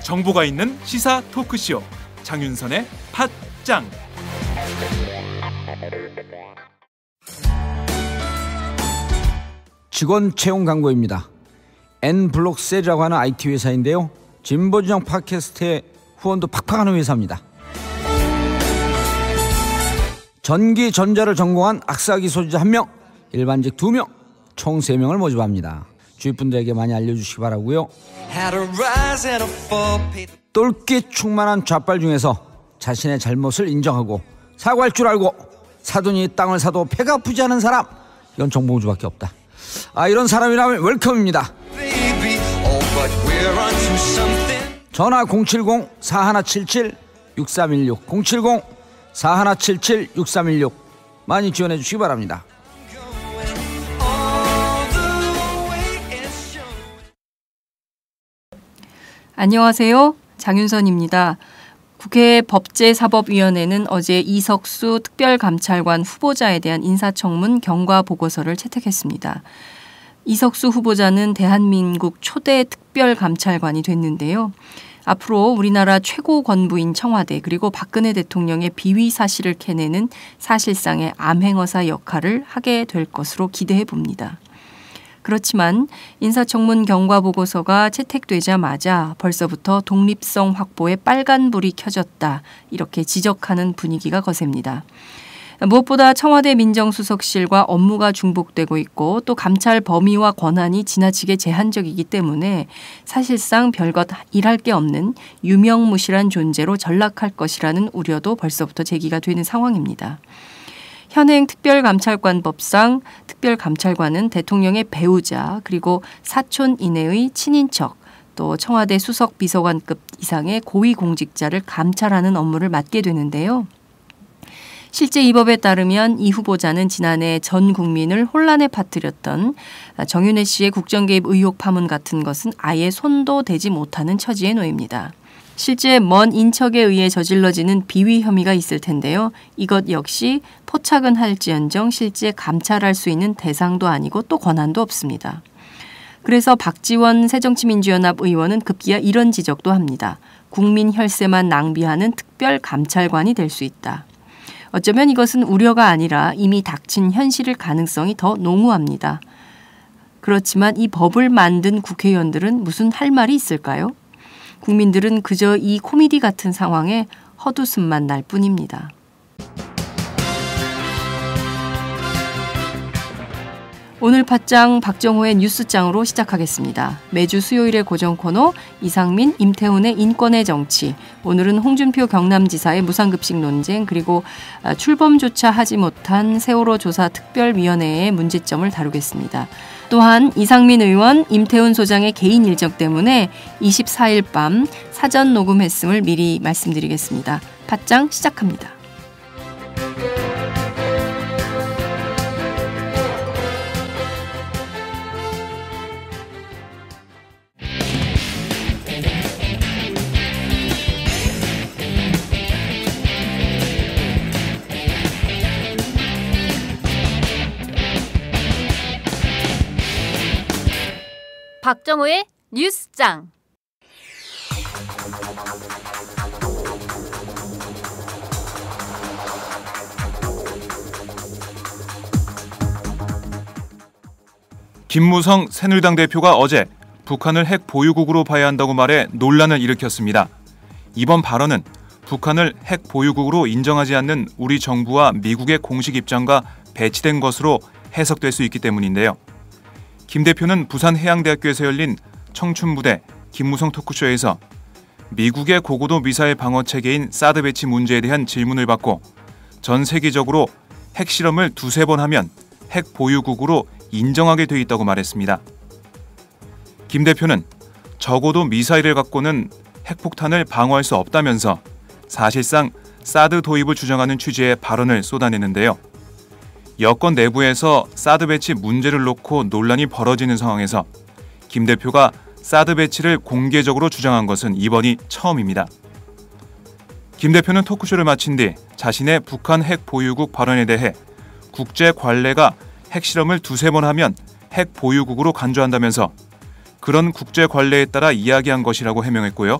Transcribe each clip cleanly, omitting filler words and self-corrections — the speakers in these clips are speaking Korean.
정보가 있는 시사 토크쇼 장윤선의 팟짱. 직원 채용 광고입니다. N블록셀이라고 하는 IT 회사인데요. 진보진영 팟캐스트에 후원도 팍팍하는 회사입니다. 전기 전자를 전공한 악사기 소지자 1명, 일반직 2명, 총 3명을 모집합니다. 주위 분들에게 많이 알려주시기 바라고요. 똘끼 충만한 좌빨 중에서 자신의 잘못을 인정하고 사과할 줄 알고 사돈이 땅을 사도 배가 아프지 않은 사람, 이건 정봉주밖에 없다. 이런 사람이라면 웰컴입니다. 전화 070-4177-6316 070-4177-6316 많이 지원해 주시기 바랍니다. 안녕하세요. 장윤선입니다. 국회 법제사법위원회는 어제 이석수 특별감찰관 후보자에 대한 인사청문 경과 보고서를 채택했습니다. 이석수 후보자는 대한민국 초대 특별감찰관이 됐는데요. 앞으로 우리나라 최고 권부인 청와대 그리고 박근혜 대통령의 비위 사실을 캐내는 사실상의 암행어사 역할을 하게 될 것으로 기대해 봅니다. 그렇지만 인사청문 경과보고서가 채택되자마자 벌써부터 독립성 확보에 빨간불이 켜졌다, 이렇게 지적하는 분위기가 거셉니다. 무엇보다 청와대 민정수석실과 업무가 중복되고 있고 또 감찰 범위와 권한이 지나치게 제한적이기 때문에 사실상 별것 일할 게 없는 유명무실한 존재로 전락할 것이라는 우려도 벌써부터 제기가 되는 상황입니다. 현행 특별감찰관법상 특별감찰관은 대통령의 배우자 그리고 사촌 이내의 친인척 또 청와대 수석 비서관급 이상의 고위공직자를 감찰하는 업무를 맡게 되는데요. 실제 이 법에 따르면 이 후보자는 지난해 전 국민을 혼란에 빠뜨렸던 정윤회 씨의 국정개입 의혹 파문 같은 것은 아예 손도 대지 못하는 처지에 놓입니다. 실제 먼 인척에 의해 저질러지는 비위 혐의가 있을 텐데요. 이것 역시 포착은 할지언정 실제 감찰할 수 있는 대상도 아니고 또 권한도 없습니다. 그래서 박지원 새정치민주연합 의원은 급기야 이런 지적도 합니다. 국민 혈세만 낭비하는 특별감찰관이 될 수 있다. 어쩌면 이것은 우려가 아니라 이미 닥친 현실일 가능성이 더 농후합니다. 그렇지만 이 법을 만든 국회의원들은 무슨 할 말이 있을까요? 국민들은 그저 이 코미디 같은 상황에 헛웃음만 날 뿐입니다. 오늘 팟짱 박정호의 뉴스짱으로 시작하겠습니다. 매주 수요일의 고정 코너 이상민, 임태훈의 인권의 정치. 오늘은 홍준표 경남지사의 무상급식 논쟁 그리고 출범조차 하지 못한 세월호 조사 특별위원회의 문제점을 다루겠습니다. 또한 이상민 의원, 임태훈 소장의 개인 일정 때문에 24일 밤 사전 녹음했음을 미리 말씀드리겠습니다. 팟짱 시작합니다. 박정호의 뉴스짱. 김무성 새누리당 대표가 어제 북한을 핵 보유국으로 봐야 한다고 말해 논란을 일으켰습니다. 이번 발언은 북한을 핵 보유국으로 인정하지 않는 우리 정부와 미국의 공식 입장과 배치된 것으로 해석될 수 있기 때문인데요. 김 대표는 부산해양대학교에서 열린 청춘무대 김무성 토크쇼에서 미국의 고고도 미사일 방어 체계인 사드 배치 문제에 대한 질문을 받고 전 세계적으로 핵실험을 2-3번 하면 핵 보유국으로 인정하게 돼 있다고 말했습니다. 김 대표는 적어도 미사일을 갖고는 핵폭탄을 방어할 수 없다면서 사실상 사드 도입을 주장하는 취지의 발언을 쏟아내는데요. 여권 내부에서 사드 배치 문제를 놓고 논란이 벌어지는 상황에서 김 대표가 사드 배치를 공개적으로 주장한 것은 이번이 처음입니다. 김 대표는 토크쇼를 마친 뒤 자신의 북한 핵 보유국 발언에 대해 국제 관례가 핵실험을 두세 번 하면 핵 보유국으로 간주한다면서 그런 국제 관례에 따라 이야기한 것이라고 해명했고요.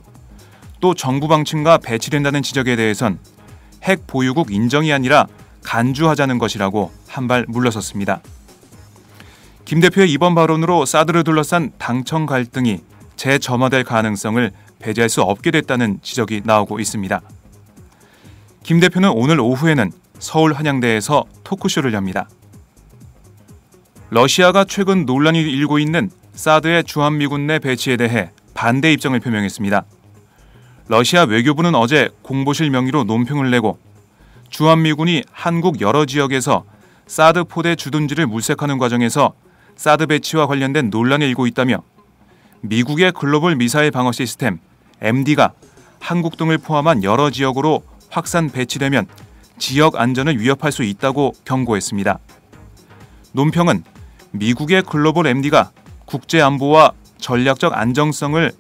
또 정부 방침과 배치된다는 지적에 대해선 핵 보유국 인정이 아니라 간주하자는 것이라고 한 발 물러섰습니다. 김 대표의 이번 발언으로 사드를 둘러싼 당청 갈등이 재점화될 가능성을 배제할 수 없게 됐다는 지적이 나오고 있습니다. 김 대표는 오늘 오후에는 서울 한양대에서 토크쇼를 엽니다. 러시아가 최근 논란이 일고 있는 사드의 주한미군 내 배치에 대해 반대 입장을 표명했습니다. 러시아 외교부는 어제 공보실 명의로 논평을 내고 주한미군이 한국 여러 지역에서 사드 포대 주둔지를 물색하는 과정에서 사드 배치와 관련된 논란이 일고 있다며 미국의 글로벌 미사일 방어 시스템 MD가 한국 등을 포함한 여러 지역으로 확산 배치되면 지역 안전을 위협할 수 있다고 경고했습니다. 논평은 미국의 글로벌 MD가 국제 안보와 전략적 안정성을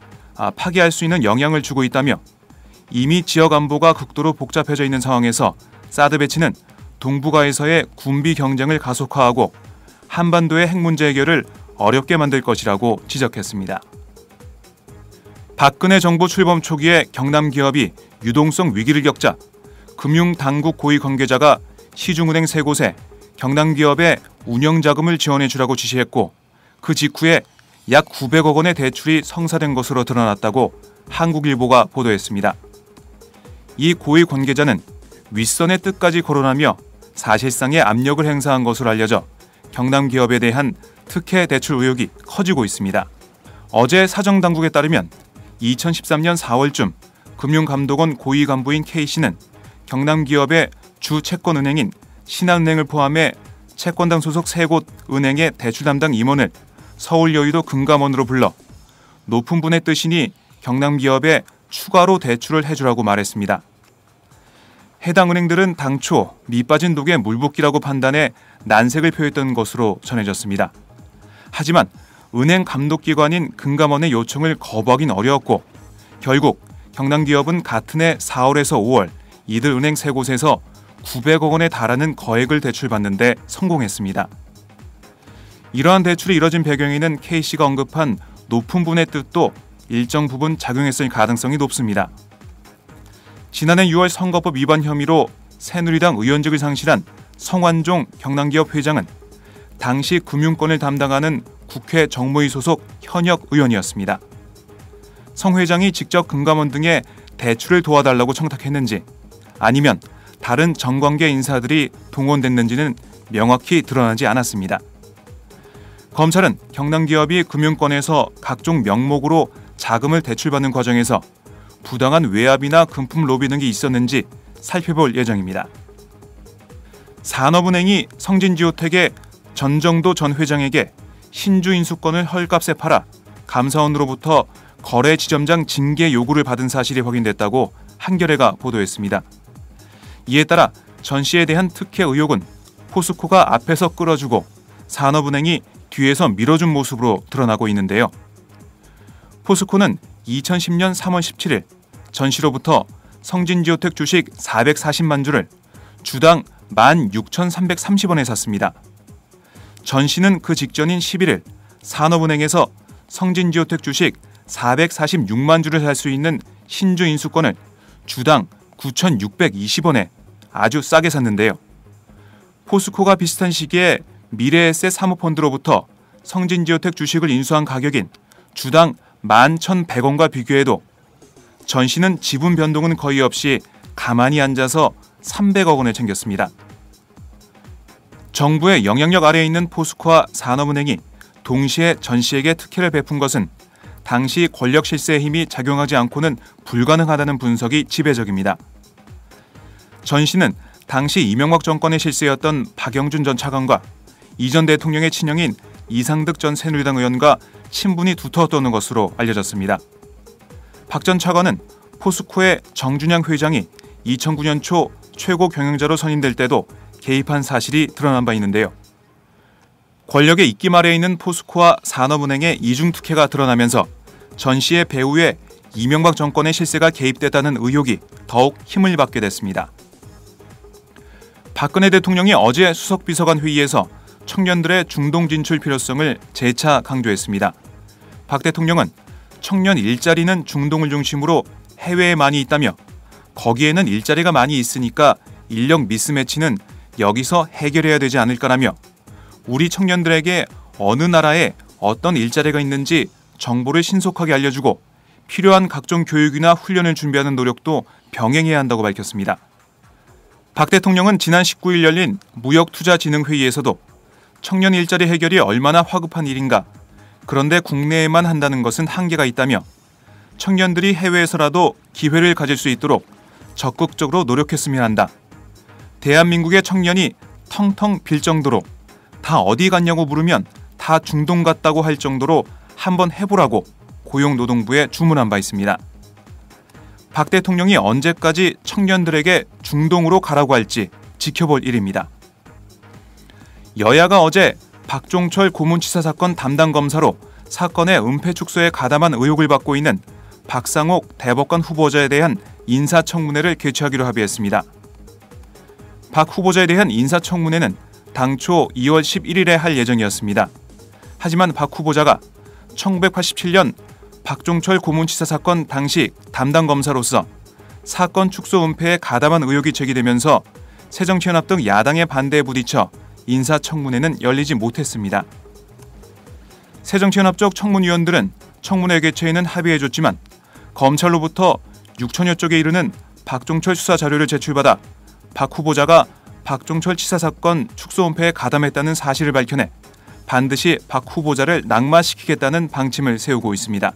파괴할 수 있는 영향을 주고 있다며 이미 지역 안보가 극도로 복잡해져 있는 상황에서 사드 배치는 동북아에서의 군비 경쟁을 가속화하고 한반도의 핵 문제 해결을 어렵게 만들 것이라고 지적했습니다. 박근혜 정부 출범 초기에 경남 기업이 유동성 위기를 겪자 금융당국 고위 관계자가 시중은행 3곳에 경남 기업의 운영자금을 지원해 주라고 지시했고 그 직후에 약 900억 원의 대출이 성사된 것으로 드러났다고 한국일보가 보도했습니다. 이 고위 관계자는 윗선의 뜻까지 거론하며 사실상의 압력을 행사한 것으로 알려져 경남 기업에 대한 특혜 대출 의혹이 커지고 있습니다. 어제 사정당국에 따르면 2013년 4월쯤 금융감독원 고위 간부인 K씨는 경남 기업의 주 채권은행인 신한은행을 포함해 채권당 소속 3곳 은행의 대출 담당 임원을 서울 여의도 금감원으로 불러 높은 분의 뜻이니 경남 기업에 추가로 대출을 해주라고 말했습니다. 해당 은행들은 당초 밑빠진 독에 물붓기라고 판단해 난색을 표했던 것으로 전해졌습니다. 하지만 은행 감독기관인 금감원의 요청을 거부하긴 어려웠고 결국 경남기업은 같은 해 4월에서 5월 이들 은행 3곳에서 900억 원에 달하는 거액을 대출받는 데 성공했습니다. 이러한 대출이 이뤄진 배경에는 K씨가 언급한 높은 분의 뜻도 일정 부분 작용했을 가능성이 높습니다. 지난해 6월 선거법 위반 혐의로 새누리당 의원직을 상실한 성완종 경남기업 회장은 당시 금융권을 담당하는 국회 정무위 소속 현역 의원이었습니다. 성 회장이 직접 금감원 등에 대출을 도와달라고 청탁했는지 아니면 다른 정관계 인사들이 동원됐는지는 명확히 드러나지 않았습니다. 검찰은 경남기업이 금융권에서 각종 명목으로 자금을 대출받는 과정에서 부당한 외압이나 금품 로비 등이 있었는지 살펴볼 예정입니다. 산업은행이 성진지오텍의 전정도 전 회장에게 신주 인수권을 헐값에 팔아 감사원으로부터 거래 지점장 징계 요구를 받은 사실이 확인됐다고 한겨레가 보도했습니다. 이에 따라 전 씨에 대한 특혜 의혹은 포스코가 앞에서 끌어주고 산업은행이 뒤에서 밀어준 모습으로 드러나고 있는데요. 포스코는 2010년 3월 17일 전 씨로부터 성진지오텍 주식 440만 주를 주당 16,330원에 샀습니다. 전 씨는 그 직전인 11일 산업은행에서 성진지오텍 주식 446만 주를 살 수 있는 신주 인수권을 주당 9,620원에 아주 싸게 샀는데요. 포스코가 비슷한 시기에 미래에셋 사모펀드로부터 성진지오텍 주식을 인수한 가격인 주당 11,100원과 비교해도 전 씨는 지분 변동은 거의 없이 가만히 앉아서 300억 원을 챙겼습니다. 정부의 영향력 아래에 있는 포스코와 산업은행이 동시에 전 씨에게 특혜를 베푼 것은 당시 권력 실세의 힘이 작용하지 않고는 불가능하다는 분석이 지배적입니다. 전 씨는 당시 이명박 정권의 실세였던 박영준 전 차관과 이 전 대통령의 친형인 이상득 전 새누리당 의원과 친분이 두터웠던 것으로 알려졌습니다. 박 전 차관은 포스코의 정준양 회장이 2009년 초 최고 경영자로 선임될 때도 개입한 사실이 드러난 바 있는데요. 권력의 입김 아래에 있는 포스코와 산업은행의 이중 특혜가 드러나면서 전 씨의 배후에 이명박 정권의 실세가 개입됐다는 의혹이 더욱 힘을 받게 됐습니다. 박근혜 대통령이 어제 수석비서관 회의에서 청년들의 중동 진출 필요성을 재차 강조했습니다. 박 대통령은 청년 일자리는 중동을 중심으로 해외에 많이 있다며 거기에는 일자리가 많이 있으니까 인력 미스매치는 여기서 해결해야 되지 않을까라며 우리 청년들에게 어느 나라에 어떤 일자리가 있는지 정보를 신속하게 알려주고 필요한 각종 교육이나 훈련을 준비하는 노력도 병행해야 한다고 밝혔습니다. 박 대통령은 지난 19일 열린 무역투자진흥회의에서도 청년 일자리 해결이 얼마나 화급한 일인가, 그런데 국내에만 한다는 것은 한계가 있다며 청년들이 해외에서라도 기회를 가질 수 있도록 적극적으로 노력했으면 한다. 대한민국의 청년이 텅텅 빌 정도로 다 어디 갔냐고 물으면 다 중동 갔다고 할 정도로 한번 해보라고 고용노동부에 주문한 바 있습니다. 박 대통령이 언제까지 청년들에게 중동으로 가라고 할지 지켜볼 일입니다. 여야가 어제 박종철 고문치사 사건 담당 검사로 사건의 은폐 축소에 가담한 의혹을 받고 있는 박상옥 대법관 후보자에 대한 인사청문회를 개최하기로 합의했습니다. 박 후보자에 대한 인사청문회는 당초 2월 11일에 할 예정이었습니다. 하지만 박 후보자가 1987년 박종철 고문치사 사건 당시 담당 검사로서 사건 축소 은폐에 가담한 의혹이 제기되면서 새정치연합 등 야당의 반대에 부딪혀 인사청문회는 열리지 못했습니다. 새정치연합 쪽 청문위원들은 청문회 개최에는 합의해줬지만 검찰로부터 6천여 쪽에 이르는 박종철 수사 자료를 제출받아 박 후보자가 박종철 치사 사건 축소 은폐에 가담했다는 사실을 밝혀내 반드시 박 후보자를 낙마시키겠다는 방침을 세우고 있습니다.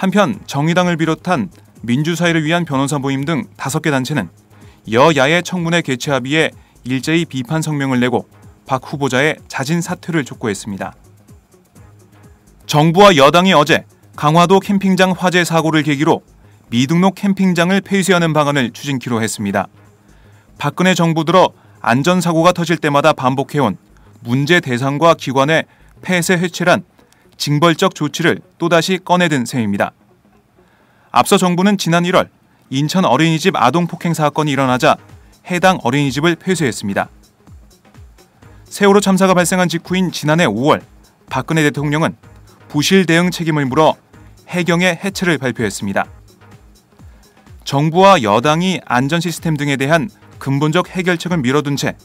한편 정의당을 비롯한 민주사회를 위한 변호사 모임 등 5개 단체는 여야의 청문회 개최 합의에 일제히 비판 성명을 내고 박 후보자의 자진 사퇴를 촉구했습니다. 정부와 여당이 어제 강화도 캠핑장 화재 사고를 계기로 미등록 캠핑장을 폐쇄하는 방안을 추진키로 했습니다. 박근혜 정부 들어 안전사고가 터질 때마다 반복해온 문제 대상과 기관의 폐쇄 해체란 징벌적 조치를 또다시 꺼내든 셈입니다. 앞서 정부는 지난 1월 인천 어린이집 아동폭행 사건이 일어나자 해당 어린이집을 폐쇄했습니다. 세월호 참사가 발생한 직후인 지난해 5월 박근혜 대통령은 부실 대응 책임을 물어 해경의 해체를 발표했습니다. 정부와 여당이 안전 시스템 등에 대한 근본적 해결책을 미뤄둔 채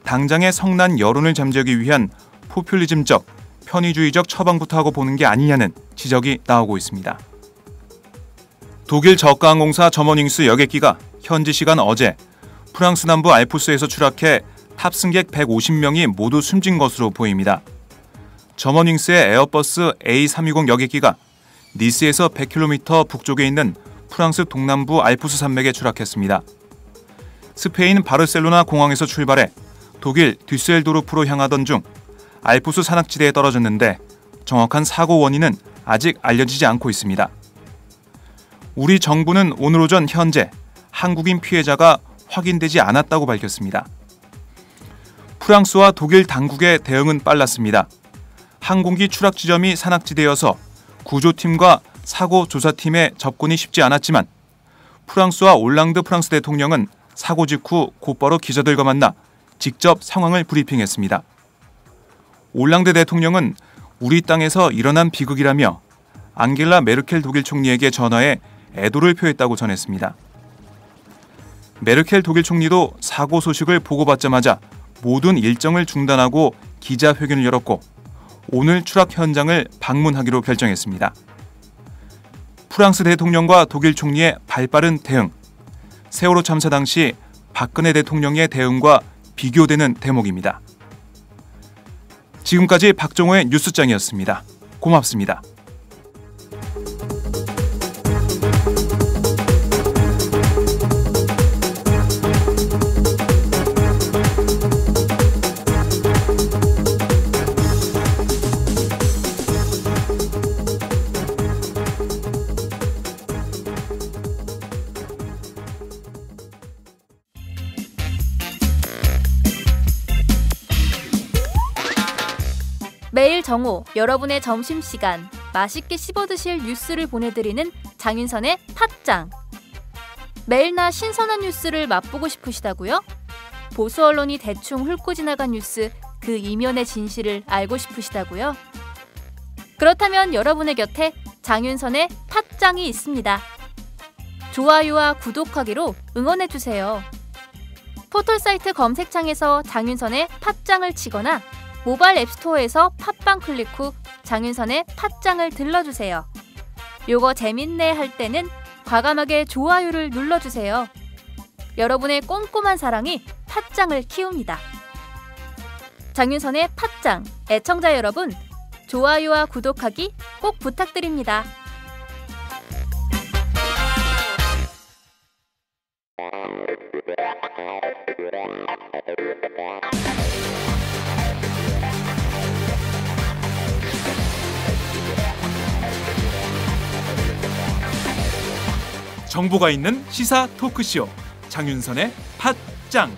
당장의 성난 여론을 잠재우기 위한 포퓰리즘적, 편의주의적 처방부터 하고 보는 게 아니냐는 지적이 나오고 있습니다. 독일 저가항공사 저머닝스 여객기가 현지 시간 어제 프랑스 남부 알프스에서 추락해 탑승객 150명이 모두 숨진 것으로 보입니다. 저머닝스의 에어버스 A320 여객기가 니스에서 100km 북쪽에 있는 프랑스 동남부 알프스 산맥에 추락했습니다. 스페인 바르셀로나 공항에서 출발해 독일 듀셀도르프로 향하던 중 알프스 산악지대에 떨어졌는데 정확한 사고 원인은 아직 알려지지 않고 있습니다. 우리 정부는 오늘 오전 현재 한국인 피해자가 확인되지 않았다고 밝혔습니다. 프랑스와 독일 당국의 대응은 빨랐습니다. 항공기 추락 지점이 산악지대여서 구조팀과 사고 조사팀의 접근이 쉽지 않았지만 프랑스와 올랑드 프랑스 대통령은 사고 직후 곧바로 기자들과 만나 직접 상황을 브리핑했습니다. 올랑드 대통령은 우리 땅에서 일어난 비극이라며 앙겔라 메르켈 독일 총리에게 전화해 애도를 표했다고 전했습니다. 메르켈 독일 총리도 사고 소식을 보고받자마자 모든 일정을 중단하고 기자회견을 열었고 오늘 추락 현장을 방문하기로 결정했습니다. 프랑스 대통령과 독일 총리의 발빠른 대응, 세월호 참사 당시 박근혜 대통령의 대응과 비교되는 대목입니다. 지금까지 박정호의 뉴스장이었습니다. 고맙습니다. 매일 정오 여러분의 점심시간 맛있게 씹어 드실 뉴스를 보내드리는 장윤선의 팟짱. 매일나 신선한 뉴스를 맛보고 싶으시다고요? 보수 언론이 대충 훑고 지나간 뉴스, 그 이면의 진실을 알고 싶으시다고요? 그렇다면 여러분의 곁에 장윤선의 팟짱이 있습니다. 좋아요와 구독하기로 응원해주세요. 포털사이트 검색창에서 장윤선의 팟짱을 치거나 모바일 앱스토어에서 팟빵 클릭 후 장윤선의 팟짱을 들러주세요. 요거 재밌네 할 때는 과감하게 좋아요를 눌러주세요. 여러분의 꼼꼼한 사랑이 팟짱을 키웁니다. 장윤선의 팟짱, 애청자 여러분, 좋아요와 구독하기 꼭 부탁드립니다. 정보가 있는 시사 토크쇼 장윤선의 팟짱.